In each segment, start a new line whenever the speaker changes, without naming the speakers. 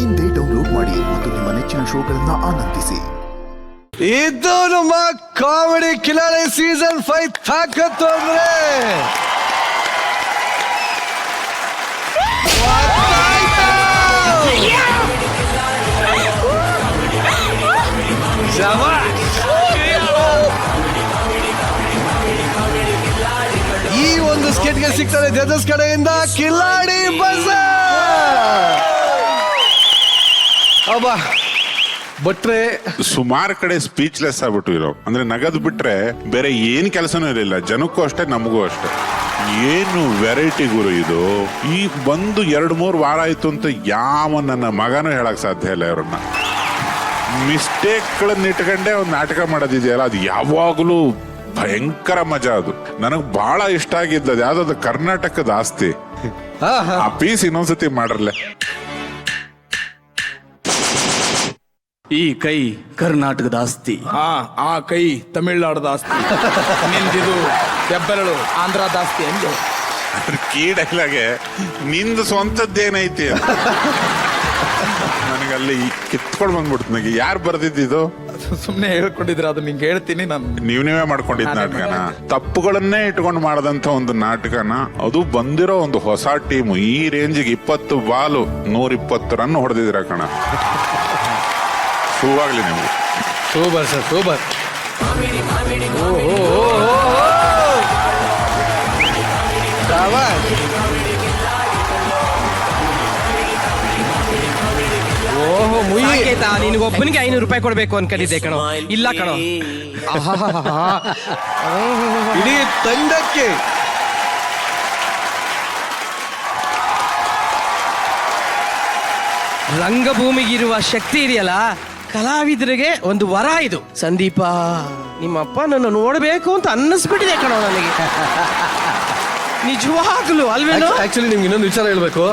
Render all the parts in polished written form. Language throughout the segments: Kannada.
ಇಂದೇ ಡೌನ್ಲೋಡ್ ಮಾಡಿ ಮತ್ತು ನಿಮ್ಮ ನೆಚ್ಚಿನ ಶೋಗಳನ್ನ ಆನಂದಿಸಿ.
ಇದು ನಮ್ಮ ಕಾಮಿಡಿ ಕಿಲಾಡಿ ಸೀಸನ್ 5 ತಾಕತ್ತು ಅಂದ್ರೆ ಈ ಒಂದು ಸ್ಕೆಟ್ಗೆ ಸಿಗ್ತದೆ ಜಜಸ್ ಕಡೆಯಿಂದ ಕಿಲಾಡಿ ಬಜಾರ್. ಅಬ್ಬಾ ಬಟ್ರೆ
ಸುಮಾರು ಕಡೆ ಸ್ಪೀಚ್ಲೆಸ್ ಆಗ್ಬಿಟ್ಟು ಇರೋ ಅಂದ್ರೆ ನಗದು ಬಿಟ್ರೆ ಬೇರೆ ಏನ್ ಕೆಲಸನೂ ಇರಲಿಲ್ಲ. ಜನಕ್ಕೂ ಅಷ್ಟೇ ನಮಗೂ ಅಷ್ಟೇ. ಏನು ವೆರೈಟಿ ಗುರು ಇದು. ಈ ಬಂದು 2-3 ವಾರ ಆಯ್ತು ಅಂತ ಯಾವ ನನ್ನ ಮಗನೂ ಹೇಳಕ್ ಸಾಧ್ಯ ಇಲ್ಲ. ಇವ್ರನ್ನ ಮಿಸ್ಟೇಕ್ಗಳನ್ನ ಇಟ್ಕೊಂಡೇ ಒಂದು ನಾಟಕ ಮಾಡೋದಿದೆಯಲ್ಲ, ಅದು ಯಾವಾಗಲೂ ಭಯಂಕರ ಮಜಾ. ಅದು ನನಗ್ ಬಹಳ ಇಷ್ಟ ಆಗಿದ್ದದು ಯಾವ್ದು ಕರ್ನಾಟಕದ ಆಸ್ತಿ. ಆ ಪೀಸ್ ಇನ್ನೊಂದ್ಸತಿ ಮಾಡ್ರಲ್ಲ.
ಈ ಕೈ ಕರ್ನಾಟಕದ ಆಸ್ತಿ,
ಆ ಕೈ ತಮಿಳ್ನಾಡದ ಆಸ್ತಿ, ನಿಂದಿದು ಹೆಬ್ಬೆರಳು ಆಂಧ್ರದ ಆಸ್ತಿ ಎಂದು
ಕೀ ಡೈಲಾಗೆ ನಿಂದು ಸ್ವಂತದ್ದೇನೈತಿ ನನಗಲ್ಲಿ ಕಿತ್ಕೊಂಡು ಬಂದ್ಬಿಡ್ತು. ನನಗೆ ಯಾರು ಬರ್ದಿದ್ದು?
ಸುಮ್ನೆ ಹೇಳ್ಕೊಂಡಿದ್ರೆ ಅದು ನಿಂಗೆ ಹೇಳ್ತೀನಿ ನಾನು.
ನೀವೇ ಮಾಡ್ಕೊಂಡಿದ್ ನಾಟಕನ, ತಪ್ಪುಗಳನ್ನೇ ಇಟ್ಕೊಂಡು ಮಾಡದಂತ ಒಂದು ನಾಟಕನ. ಅದು ಬಂದಿರೋ ಒಂದು ಹೊಸ ಟೀಮು. ಈ ರೇಂಜಿಗೆ 20 ಬಾಲು 120 ರನ್ ಹೊಡೆದಿದ್ರ ಕಣ. ಶುರುವಾಗ್ಲಿ ನೀವು.
Super sir, super. ಓಹೋ ಮುಯಿ,
ನಿನಗೊಬ್ಬನಿಗೆ 500 ರೂಪಾಯಿ ಕೊಡ್ಬೇಕು ಅನ್ಕೊಂಡಿದ್ದೆ ಕಣೋ. ಇಲ್ಲ ಕಣೋ,
ಇಡೀ ತಂಡಕ್ಕೆ
ರಂಗಭೂಮಿಗಿರುವ ಶಕ್ತಿ ಇದೆಯಲ್ಲ, ಕಲಾವಿದರಿಗೆ ಒಂದು ವರ ಇದು. ಸಂದೀಪ, ನಿಮ್ಮಪ್ಪ ನನ್ನ ನೋಡ್ಬೇಕು ಅಂತ ಅನ್ನಿಸ್ಬಿಟ್ಟಿದೆ ಕಣೋ ನನಗೆ. ನಿಜವಾಗ್ಲು ಅಲ್ವೇನೋ?
ಆಕ್ಚುಲಿ ನಿಮ್ಗೆ ಇನ್ನೊಂದು ವಿಚಾರ ಹೇಳ್ಬೇಕು.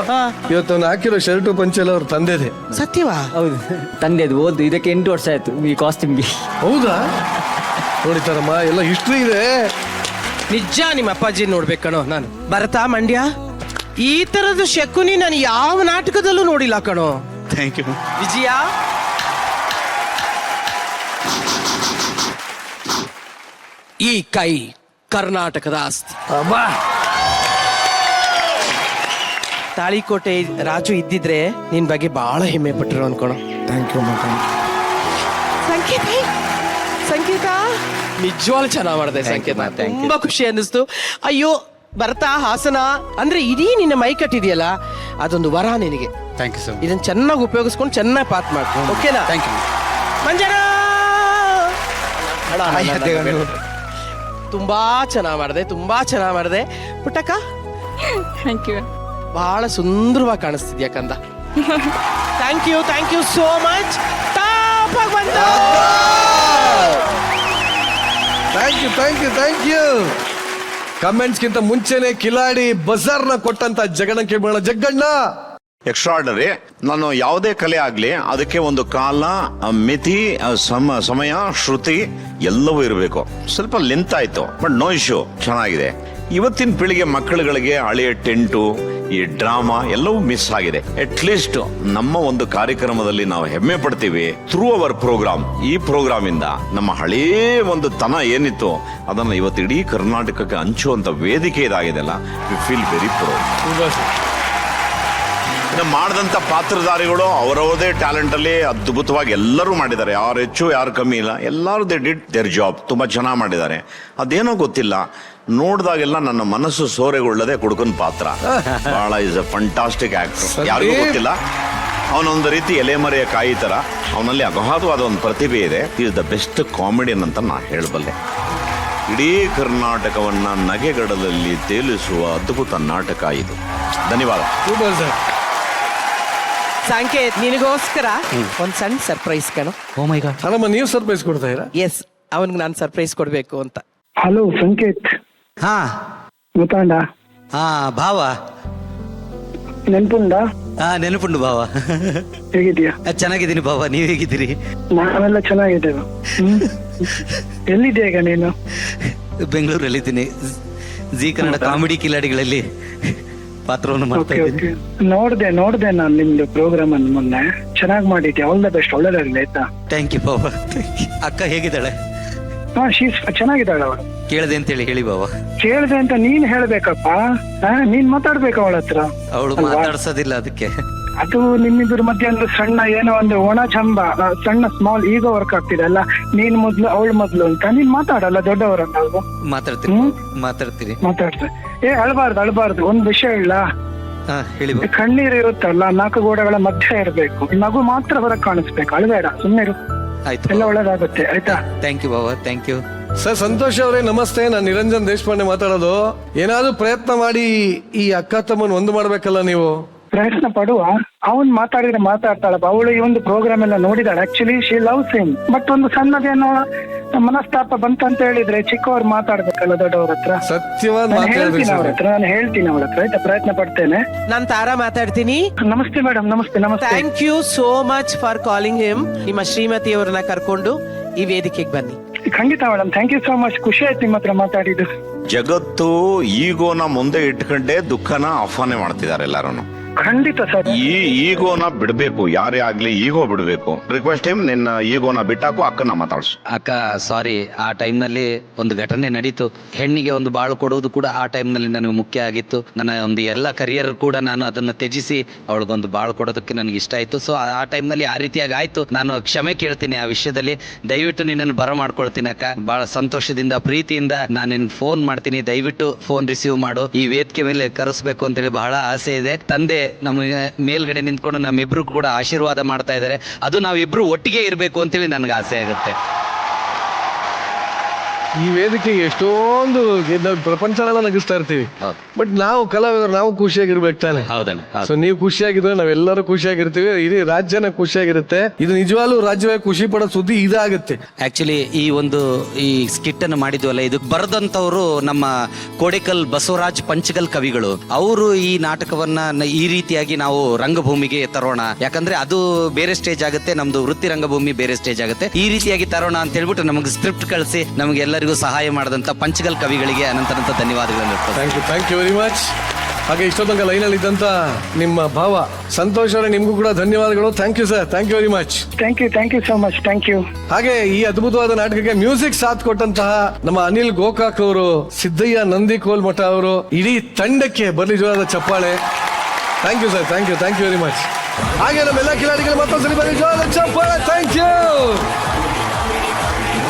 ಇವತ್ತು ಅವ್ನು ಹಾಕಿರೋ ಶರ್ಟು ಪಂಚೆ ಎಲ್ಲ ಅವ್ರ ತಂದೆದೆ.
ಸತ್ಯವಾ?
ಹೌದು, ತಂದೆದು. ಓದು ಇದಕ್ಕೆ 8 ವರ್ಷ ಆಯ್ತು ಈ ಕಾಸ್ಟ್ಯೂಮ್ಗೆ.
ಹೌದಾ? ನೋಡಿತಾರಮ್ಮ, ಎಲ್ಲ ಹಿಸ್ಟ್ರಿ ಇದೆ.
ನಿಜ ನಿಮ್ಮ ಅಪ್ಪಾಜಿ ನೋಡ್ಬೇಕು ಕಣೋ ನಾನು. ಭರತ, ಮಂಡ್ಯ, ಈ ತರದ ಶಕುನಿ ನಾನು ಯಾವ ನಾಟಕದಲ್ಲೂ ನೋಡಿಲ್ಲ ಕಣೋ.
Thank you.
ವಿಜಯ, ಈ ಕೈ ಕರ್ನಾಟಕದ ಆಸ್ತಿ. ತಾಳಿಕೋಟೆ ರಾಜು ಇದ್ದಿದ್ರೆ ನಿನ್ ಬಗ್ಗೆ ಬಹಳ ಹೆಮ್ಮೆ ಪಟ್ಟರು ಅನ್ಕೋಣ.
ಥ್ಯಾಂಕ್ ಯು ಮಗ.
ಸಂಕೇತ ನಿಜವಾಗ್ಲೂ ಚೆನ್ನಾಗ್ ಮಾಡಿದೆ ಸಂಕೇತ. ತುಂಬಾ ಖುಷಿ ಅನ್ನಿಸ್ತು. ಅಯ್ಯೋ ಭರತ, ಹಾಸನ ಅಂದ್ರೆ ಇಡೀ ನಿನ್ನ ಮೈ ಕಟ್ಟಿದೆಯಲ್ಲ, ಅದೊಂದು ವರ ನಿನಗೆ.
Thank you sir.
ಇದನ್ನ ಚೆನ್ನಾಗಿ ಉಪಯೋಗಿಸ್ಕೊಂಡು ಚೆನ್ನಾಗಿ ಪಾತ್ ಮಾಡ್ಕೊ. ಓಕೆನಾ?
Thank you.
ಮಂಜನ ತುಂಬಾ ಚೆನ್ನಾಗ್ ಮಾಡಿದೆ, ತುಂಬಾ ಚೆನ್ನಾಗ್ ಮಾಡಿದೆ ಪುಟ್ಟಕ್ಕ.
Thank you.
ಬಹಳ ಸುಂದರವಾಗಿ ಕಾಣಿಸ್ತಿದ್ಯಾ ಕಂದ. Thank you so much.
Thank you. ಕಮೆಂಟ್ಸ್ಗಿಂತ ಮುಂಚೆನೆ ಕಿಲಾಡಿ ಬಜಾರ್ನ ಕೊಟ್ಟಂತ ಜಗಣ್ಣ
ಎಕ್ಸ್ಟ್ರಾರ್ಡನರಿ. ನಾನು ಯಾವುದೇ ಕಲೆ ಆಗ್ಲಿ ಅದಕ್ಕೆ ಒಂದು ಕಾಲ, ಮಿತಿ, ಸಮಯ, ಶ್ರುತಿ ಎಲ್ಲವೂ ಇರಬೇಕು. ಸ್ವಲ್ಪ ಲೆಂತ್ ಆಯ್ತು, ಬಟ್ ನೋ ಇಶ್ಯೂ, ಚೆನ್ನಾಗಿದೆ. ಇವತ್ತಿನ ಪೀಳಿಗೆ ಮಕ್ಕಳುಗಳಿಗೆ ಹಳೆಯ ಟೆಂಟು, ಈ ಡ್ರಾಮಾ ಎಲ್ಲವೂ ಮಿಸ್ ಆಗಿದೆ. ಅಟ್ ಲೀಸ್ಟ್ ನಮ್ಮ ಒಂದು ಕಾರ್ಯಕ್ರಮದಲ್ಲಿ ನಾವು ಹೆಮ್ಮೆ ಪಡ್ತೀವಿ. ಥ್ರೂ ಅವರ್ ಪ್ರೋಗ್ರಾಮ್, ಈ ಪ್ರೋಗ್ರಾಮ್ ಇಂದ ನಮ್ಮ ಹಳೇ ಒಂದು ತನ ಏನಿತ್ತು ಅದನ್ನ ಇವತ್ತು ಇಡೀ ಕರ್ನಾಟಕಕ್ಕೆ ಹಂಚುವಂತ ವೇದಿಕೆ ಇದಾಗಿದೆಲ್ಲ. We feel very proud. ಮಾಡಿದಂತ ಪಾತ್ರಧಾರಿಗಳು ಅವರವರದೇ ಟ್ಯಾಲೆಂಟ್ ಅಲ್ಲಿ ಅದ್ಭುತವಾಗಿ ಎಲ್ಲರೂ ಮಾಡಿದ್ದಾರೆ. ಯಾರು ಹೆಚ್ಚು ಯಾರು ಕಮ್ಮಿ ಇಲ್ಲ, ಎಲ್ಲರೂ ದೇ ಡಿಡ್ ದೇರ್ ಜಾಬ್. ತುಂಬಾ ಚೆನ್ನಾಗಿ ಮಾಡಿದ್ದಾರೆ. ಅದೇನೋ ಗೊತ್ತಿಲ್ಲ, ನೋಡಿದಾಗೆಲ್ಲ ನನ್ನ ಮನಸ್ಸು ಸೋರೆಗೊಳ್ಳದೆ ಕುಡ್ಕೊಂಡ್ ಪಾತ್ರ. ಬಹಳ ಇಸ್ ಅ ಫಂಟಾಸ್ಟಿಕ್ ಆಕ್ಟರ್. ಯಾರಿಗೂ ಗೊತ್ತಿಲ್ಲ, ಅವನೊಂದು ರೀತಿ ಎಲೆಮರೆಯ ಕಾಯಿ ತರ. ಅವನಲ್ಲಿ ಅಗಾಧವಾದ ಒಂದು ಪ್ರತಿಭೆ ಇದೆ. ಈಸ್ ದ ಬೆಸ್ಟ್ ಕಾಮಿಡಿಯನ್ ಅಂತ ನಾ ಹೇಳಬಲ್ಲೆ. ಇಡೀ ಕರ್ನಾಟಕವನ್ನ ನಗೆಗಡಲಲ್ಲಿ ತೇಲಿಸುವ ಅದ್ಭುತ ನಾಟಕ ಇದು. ಧನ್ಯವಾದ.
Super sir.
ಸಂಕೇತ್, ನಿನಗೋಸ್ಕರ ಒಂದ್ ಸಣ್ಣ ಸರ್ಪ್ರೈಸ್ ಕಣೋ.
ಓ ಮೈ ಗಾಡ್.
ಅಲ್ಲಮ್ಮ, ನೀವು ಸರ್ಪ್ರೈಸ್ ಕೊಡ್ತಾ ಇರಾ?
ಎಸ್, ಅವನ್ಗೆ ನಾನು ಸರ್ಪ್ರೈಸ್ ಕೊಡ್ಬೇಕು ಅಂತ.
ಹಲೋ ಸಂಕೇತ್.
ಹಾ
ಗೊತ್ತಾಂಡ?
ಹಾ ಭಾವ,
ನೆನ್ಪುಂಡ?
ಹಾ ನೆನಪುಂಡು ಭಾವ.
ಹೇಗಿದ್ಯಾ?
ಚೆನ್ನಾಗಿದ್ದೀನಿ ಭಾವ, ನೀವ್ ಹೇಗಿದ್ದೀರಿ?
ನಾವೆಲ್ಲ ಚೆನ್ನಾಗಿದ್ದೇವೆ. ಎಲ್ಲಿದ್ಯಾ ಈಗ ನೀನು?
ಬೆಂಗಳೂರಲ್ಲಿದ್ದೀನಿ. ಜಿ ಕನ್ನಡ ಕಾಮಿಡಿ ಕಿಲಾಡಿಗಳಲ್ಲಿ
ಪಾತ್ರವನ್ನು ಮಾಡ್ತಾ
ಓಕೆ
ಇದ್ದೀನಿ.
ಓಕೆ ನೋಡ್ದೆ ನಾನು ನಿಮ್ದು ಪ್ರೋಗ್ರಾಮ್ ಅನ್ನು ಮೊನ್ನೆ. ಚೆನ್ನಾಗಿ ಮಾಡಿದ್ಯಾ. All the best. ಒಳ್ಳೆದಾಗಲಿ ಆಯ್ತಾ.
ಥ್ಯಾಂಕ್ ಯು ಬಾಬಾ. ಅಕ್ಕ ಹೇಗಿದ್ದಾಳೆ?
ಹಾ ಚೆನ್ನಾಗಿದ್ದಾಳೆ ಅವಳು.
ಕೇಳಿದೆ ಅಂತೇಳಿ ಹೇಳಿ ಬಾಬಾ.
ಕೇಳಿದೆ ಅಂತ ನೀನ್ ಹೇಳ್ಬೇಕಪ್ಪ. ನೀನ್ ಮಾತಾಡ್ಬೇಕು ಅವಳ ಹತ್ರ.
ಅವಳು
ಅಲ್ವಾ?
ಮಾತಾಡ್ಸೋದಿಲ್ಲ ಅದಕ್ಕೆ.
ಅದು ನಿಮ್ಮಿಬ್ಬರ ಮಧ್ಯೆ ಒಂದು ಸಣ್ಣ ಏನೋ ಒಂದು ಒಣ ಚಂಬ, ಸಣ್ಣ ಸ್ಮಾಲ್ ಈಗೋ ವರ್ಕ್ ಆಗ್ತಿದೆ ಅಲ್ಲ. ನೀನ್ ಮೊದ್ಲು ಅವಳು ಮೊದ್ಲು ಅಂತ ನೀನ್ ಮಾತಾಡಲ್ಲ ದೊಡ್ಡವರನ್ನ ಅಲ್ವಾ?
ಮಾತಾಡ್ತೀನಿ
ಹ್ಮ್?
ಮಾತಾಡ್ತೀನಿ.
ಮಾತಾಡ್ತೆ. ಅಳ್ಬಾರ್ದು. ಒಂದ್ ವಿಷಯ ಇಲ್ಲ.
ಹಾ ಹೇಳಿ ಬಾಬಾ.
ಕಣ್ಣೀರು ಇರುತ್ತಲ್ಲ, 4 ಗೋಡೆಗಳ ಮಧ್ಯೆ ಇರ್ಬೇಕು. ನಗು ಮಾತ್ರ ಹೊರಗೆ ಕಾಣಿಸ್ಬೇಕು. ಅಳ್ಬೇಡ, ಸುಮ್ಮನೆ ಇರು.
ಆಯ್ತು
ಎಲ್ಲ ಒಳ್ಳೇದಾಗುತ್ತೆ ಆಯ್ತಾ.
ಥ್ಯಾಂಕ್ ಯು ಬಾಬಾ. Thank you.
ಸರ್ ಸಂತೋಷ್ ಅವರೇ ನಮಸ್ತೆ. ನಾನು ನಿರಂಜನ್ ದೇಶಪಾಂಡೆ ಮಾತಾಡೋದು. ಏನಾದ್ರೂ ಪ್ರಯತ್ನ ಮಾಡಿ ಈ ಅಕ್ಕ ತಮ್ಮನ್ ಒಂದು ಮಾಡ್ಬೇಕಲ್ಲ ನೀವು.
ಪ್ರಯತ್ನ ಪಡುವ. ಅವನ್ ಮಾತಾಡಿದ್ರೆ ಮಾತಾಡ್ತಾಳಪ್ಪ. ಅವಳು ಈ ಒಂದು ಪ್ರೋಗ್ರಾಮ್ ಎಲ್ಲ ನೋಡಿದಾಳೆ. Actually she loves him. But ಒಂದು ಸಣ್ಣದೇನೋ ಮನಸ್ತಾಪ ಬಂತಂತ ಹೇಳಿದ್ರೆ ಚಿಕ್ಕವ್ರು ಮಾತಾಡ್ಬೇಕಲ್ಲ ದೊಡ್ಡವ್ರ ಹತ್ರ.
ಸತ್ಯವಾದ
ನಾನು
ಮಾತು ಹೇಳಿದ್ರಿ
ಹೇಳ್ತೀನಿ ಅವ್ರ
ಸರ್.
ಹತ್ರ. ನಾನು ಹೇಳ್ತೀನಿ ಅವಳ ಹತ್ರ ಆಯ್ತಾ. ಪ್ರಯತ್ನ ಪಡ್ತೇನೆ.
ನಾನ್ ತಾರಾ ಮಾತಾಡ್ತೀನಿ.
ನಮಸ್ತೆ ಮೇಡಮ್. ನಮಸ್ತೆ.
Thank you so much for calling him. ನಿಮ್ಮ ಶ್ರೀಮತಿ ಅವರನ್ನ ಕರ್ಕೊಂಡು ಈ ವೇದಿಕೆಗೆ ಬನ್ನಿ.
ಖಂಡಿತ madam. Thank you so much. ಖುಷಿ ಆಯ್ತು ನಿಮ್ಮ ಹತ್ರ ಮಾತಾಡಿದ್ದು.
ಜಗತ್ತು ಈಗೋನ ಮುಂದೆ ಇಟ್ಕೊಂಡೇ ದುಃಖನ ಆಹ್ವಾನ ಮಾಡ್ತಿದ್ದಾರೆ ಎಲ್ಲಾರು.
ಖಂಡಿತ ಸರ್.
ಈ ಈಗೋನ ಬಿಡ್ಬೇಕು. ಯಾರೇ ಆಗ್ಲಿ ಈಗೋ ಬಿಡ್ಬೇಕು. ರಿಕ್ವೆಸ್ಟ್ ಟೈಮ್ ನಿನ್ನ ಈಗೋನ ಬಿಟ್ಟಾಕು. ಅಕ್ಕನ ಮಾತಾಡ್ಸು.
ಅಕ್ಕ ಸಾರಿ, ಆ ಟೈಮ್ನಲ್ಲಿ ಒಂದು ಘಟನೆ ನಡೀತು. ಹೆಣ್ಣಿಗೆ ಒಂದು ಬಾಳು ಕೊಡುವುದು ಕೂಡ ಆ ಟೈಮ್ನಲ್ಲಿ ನನಗೆ ಮುಖ್ಯ ಆಗಿತ್ತು. ನನ್ನ ಒಂದು ಎಲ್ಲ ಕರಿಯರ್ ಕೂಡ ನಾನು ಅದನ್ನು ತ್ಯಜಿಸಿ ಅವಳಿಗೊಂದು ಬಾಳು ಕೊಡೋದಕ್ಕೆ ನನಗೆ ಇಷ್ಟ ಆಯಿತು. ಸೊ ಆ ಟೈಮ್ನಲ್ಲಿ ಆ ರೀತಿಯಾಗಿ ಆಯಿತು. ನಾನು ಕ್ಷಮೆ ಕೇಳ್ತೀನಿ ಆ ವಿಷಯದಲ್ಲಿ. ದಯವಿಟ್ಟು ನಿನ್ನನ್ನು ಬರಮಾಡ್ಕೊಳ್ತೀನಿ ಅಕ್ಕ. ಭಾಳ ಸಂತೋಷದಿಂದ ಪ್ರೀತಿಯಿಂದ ನಾನು ನಿನ್ನ ಫೋನ್ ಮಾಡ್ತೀನಿ. ದಯವಿಟ್ಟು ಫೋನ್ ರಿಸೀವ್ ಮಾಡು. ಈ ವೇದಿಕೆ ಮೇಲೆ ಕರೆಸ್ಬೇಕು ಅಂತೇಳಿ ಬಹಳ ಆಸೆ ಇದೆ. ತಂದೆ ನಮ್ಮ ಮೇಲ್ಗಡೆ ನಿಂತ್ಕೊಂಡು ನಮ್ಮಿಬ್ರು ಕೂಡ ಆಶೀರ್ವಾದ ಮಾಡ್ತಾ ಇದ್ದಾರೆ. ಅದು ನಾವಿಬ್ರು ಒಟ್ಟಿಗೆ ಇರಬೇಕು ಅಂತೇಳಿ ನನಗೆ ಆಸೆ ಆಗುತ್ತೆ.
ಈ ವೇದಿಕೆಗೆ ಎಷ್ಟೊಂದು ಪ್ರಪಂಚನೆಲ್ಲ ನಗಿಸ್ತಾ ಇರ್ತೀವಿ.
ಹೌದು.
ಬಟ್ ನಾವು ಕಲಾವಿದರು ನಾವು ಖುಷಿಯಾಗಿರ್ಬೇಕು ತಾನೆ.
ಹೌದಣ್ಣ.
ಸೊ ನೀವು ಖುಷಿಯಾಗಿದ್ರೆ ನಾವೆಲ್ಲರೂ ಖುಷಿಯಾಗಿರ್ತೀವಿ. ಇಡೀ ರಾಜ್ಯನ ಖುಷಿಯಾಗಿರುತ್ತೆ. ಇದು ನಿಜವಾಗ್ಲೂ ರಾಜ್ಯವೇ ಖುಷಿ ಪಡೋ ಸುದ್ದಿ ಇದಾಗುತ್ತೆ.
ಆಕ್ಚುಲಿ ಈ ಒಂದು ಈ ಸ್ಕಿಟ್ ಅನ್ನು ಮಾಡಿದ್ವಲ್ಲ, ಇದು ಬರೆದಂತವರು ನಮ್ಮ ಕೋಡಿಕಲ್ ಬಸವರಾಜ್ ಪಂಚಗಲ್ ಕವಿಗಳು. ಅವರು ಈ ನಾಟಕವನ್ನ ಈ ರೀತಿಯಾಗಿ ನಾವು ರಂಗಭೂಮಿಗೆ ತರೋಣ, ಯಾಕಂದ್ರೆ ಅದು ಬೇರೆ ಸ್ಟೇಜ್ ಆಗುತ್ತೆ, ನಮ್ದು ವೃತ್ತಿ ರಂಗಭೂಮಿ ಬೇರೆ ಸ್ಟೇಜ್ ಆಗುತ್ತೆ. ಈ ರೀತಿಯಾಗಿ ತರೋಣ ಅಂತ ಹೇಳ್ಬಿಟ್ಟು ನಮಗೆ ಸ್ಕ್ರಿಪ್ಟ್ ಕಳಿಸಿ ನಮಗೆ ಎಲ್ಲರಿಗೂ ಸಹಾಯ ಮಾಡಿದಂತ ಪಂಚಗಲ್ ಕವಿಗಳಿಗೆ ಅನಂತ ಧನ್ಯವಾದಗಳನ್ನು.
Thank you very much. ಹಾಗೆ ಇಷ್ಟೊತ್ತಂಕ ಲೈನಲ್ಲಿ ಇದ್ದಂತ ನಿಮ್ಮ ಭಾವ ಸಂತೋಷ್ ಅವರೇ, ನಿಮ್ಗೂ ಕೂಡ ಧನ್ಯವಾದಗಳು. Thank you sir. Thank you very much.
Thank you so much. Thank you.
ಹಾಗೆ ಈ ಅದ್ಭುತವಾದ ನಾಟಕಕ್ಕೆ ಮ್ಯೂಸಿಕ್ ಸಾಥ್ ಕೊಟ್ಟಂತಹ ನಮ್ಮ ಅನಿಲ್ ಗೋಕಾಕ್ ಅವರು, ಸಿದ್ದಯ್ಯ ನಂದಿಕೋಲ್ ಮಠ ಅವರು, ಇಡೀ ತಂಡಕ್ಕೆ ಬರಲಿ ಜೋರಾದ ಚಪ್ಪಾಳೆ. Thank you sir. Thank you very much. ಹಾಗೆ ನಮ್ಮೆಲ್ಲ ಕಿಲಾಡಿಗಳು ಮತ್ತೊಂದ್ಸಲಿ ಬರಲಿ ಜೋರಾದ ಚಪ್ಪಾಳೆ. Thank you.